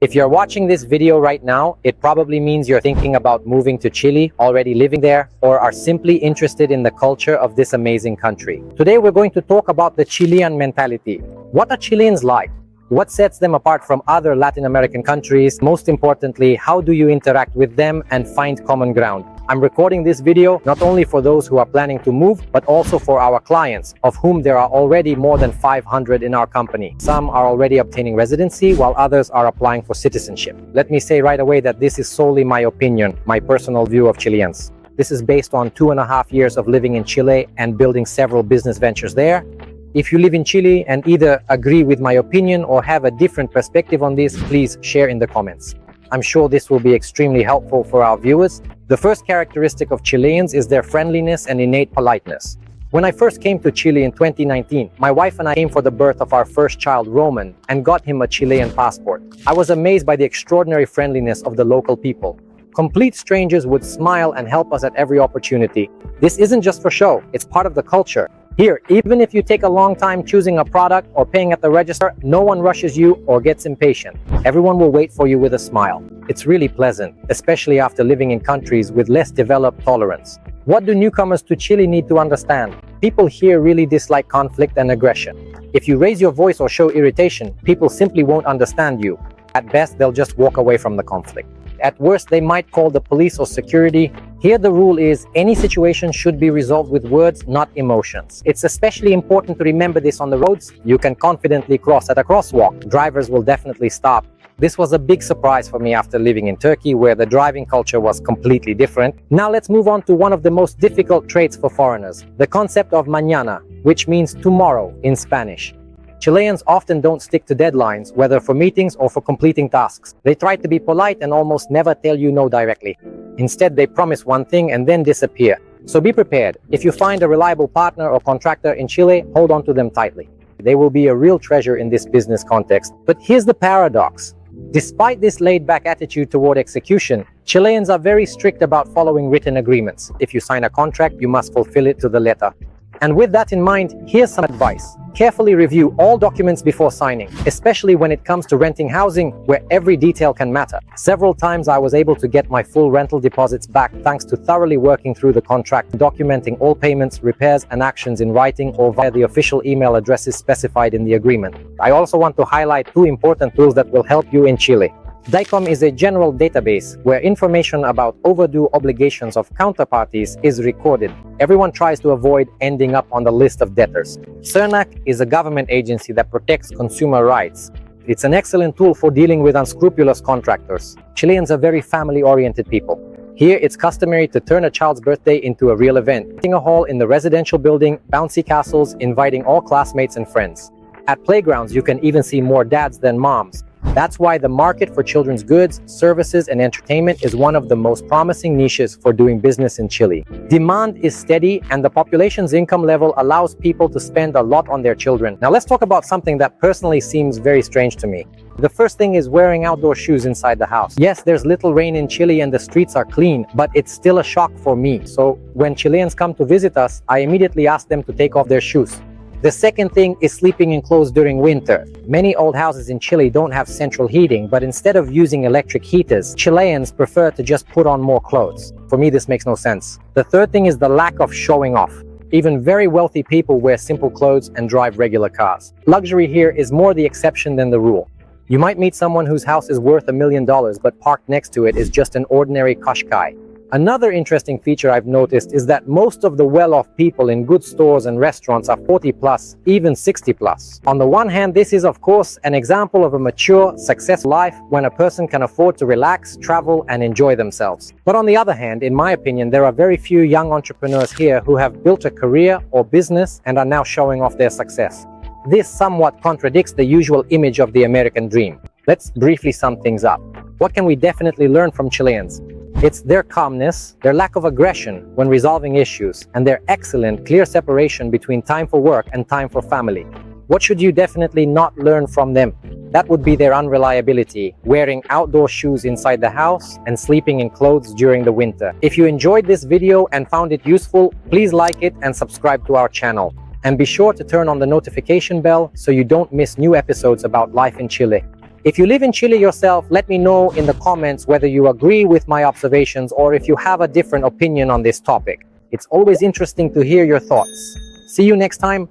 If you're watching this video right now, it probably means you're thinking about moving to Chile, already living there, or are simply interested in the culture of this amazing country. Today we're going to talk about the Chilean mentality. What are Chileans like? What sets them apart from other Latin American countries? Most importantly, how do you interact with them and find common ground? I'm recording this video not only for those who are planning to move, but also for our clients, of whom there are already more than 500 in our company. Some are already obtaining residency, while others are applying for citizenship. Let me say right away that this is solely my opinion, my personal view of Chileans. This is based on 2.5 years of living in Chile and building several business ventures there. If you live in Chile and either agree with my opinion or have a different perspective on this, please share in the comments. I'm sure this will be extremely helpful for our viewers. The first characteristic of Chileans is their friendliness and innate politeness. When I first came to Chile in 2019, my wife and I came for the birth of our first child, Roman, and got him a Chilean passport. I was amazed by the extraordinary friendliness of the local people. Complete strangers would smile and help us at every opportunity. This isn't just for show, it's part of the culture. Here, even if you take a long time choosing a product or paying at the register, no one rushes you or gets impatient. Everyone will wait for you with a smile. It's really pleasant, especially after living in countries with less developed tolerance. What do newcomers to Chile need to understand? People here really dislike conflict and aggression. If you raise your voice or show irritation, people simply won't understand you. At best, they'll just walk away from the conflict. At worst, they might call the police or security. Here the rule is any situation should be resolved with words, not emotions. It's especially important to remember this on the roads. You can confidently cross at a crosswalk. Drivers will definitely stop. This was a big surprise for me after living in Turkey, where the driving culture was completely different. Now let's move on to one of the most difficult traits for foreigners, the concept of Mañana, which means tomorrow in Spanish. Chileans often don't stick to deadlines, whether for meetings or for completing tasks. They try to be polite and almost never tell you no directly. Instead, they promise one thing and then disappear. So be prepared. If you find a reliable partner or contractor in Chile, hold on to them tightly. They will be a real treasure in this business context. But here's the paradox. Despite this laid-back attitude toward execution, Chileans are very strict about following written agreements. If you sign a contract, you must fulfill it to the letter. And with that in mind, here's some advice. Carefully review all documents before signing, especially when it comes to renting housing, where every detail can matter. Several times I was able to get my full rental deposits back thanks to thoroughly working through the contract, documenting all payments, repairs, and actions in writing or via the official email addresses specified in the agreement. I also want to highlight two important tools that will help you in Chile. DICOM is a general database where information about overdue obligations of counterparties is recorded. Everyone tries to avoid ending up on the list of debtors. CERNAC is a government agency that protects consumer rights. It's an excellent tool for dealing with unscrupulous contractors. Chileans are very family-oriented people. Here, it's customary to turn a child's birthday into a real event, renting a hall in the residential building, bouncy castles, inviting all classmates and friends. At playgrounds, you can even see more dads than moms. That's why the market for children's goods, services, and entertainment is one of the most promising niches for doing business in Chile. Demand is steady, and the population's income level allows people to spend a lot on their children. Now let's talk about something that personally seems very strange to me. The first thing is wearing outdoor shoes inside the house. Yes, there's little rain in Chile and the streets are clean, but it's still a shock for me. So when Chileans come to visit us, I immediately ask them to take off their shoes. The second thing is sleeping in clothes during winter. Many old houses in Chile don't have central heating, but instead of using electric heaters, Chileans prefer to just put on more clothes. For me, this makes no sense. The third thing is the lack of showing off. Even very wealthy people wear simple clothes and drive regular cars. Luxury here is more the exception than the rule. You might meet someone whose house is worth $1 million, but parked next to it is just an ordinary Qashqai. Another interesting feature I've noticed is that most of the well-off people in good stores and restaurants are 40 plus, even 60 plus. On the one hand, this is of course an example of a mature, successful life when a person can afford to relax, travel, and enjoy themselves. But on the other hand, in my opinion, there are very few young entrepreneurs here who have built a career or business and are now showing off their success. This somewhat contradicts the usual image of the American dream. Let's briefly sum things up. What can we definitely learn from Chileans? It's their calmness, their lack of aggression when resolving issues, and their excellent, clear separation between time for work and time for family. What should you definitely not learn from them? That would be their unreliability, wearing outdoor shoes inside the house, and sleeping in clothes during the winter. If you enjoyed this video and found it useful, please like it and subscribe to our channel. And be sure to turn on the notification bell so you don't miss new episodes about life in Chile. If you live in Chile yourself, let me know in the comments whether you agree with my observations or if you have a different opinion on this topic. It's always interesting to hear your thoughts. See you next time.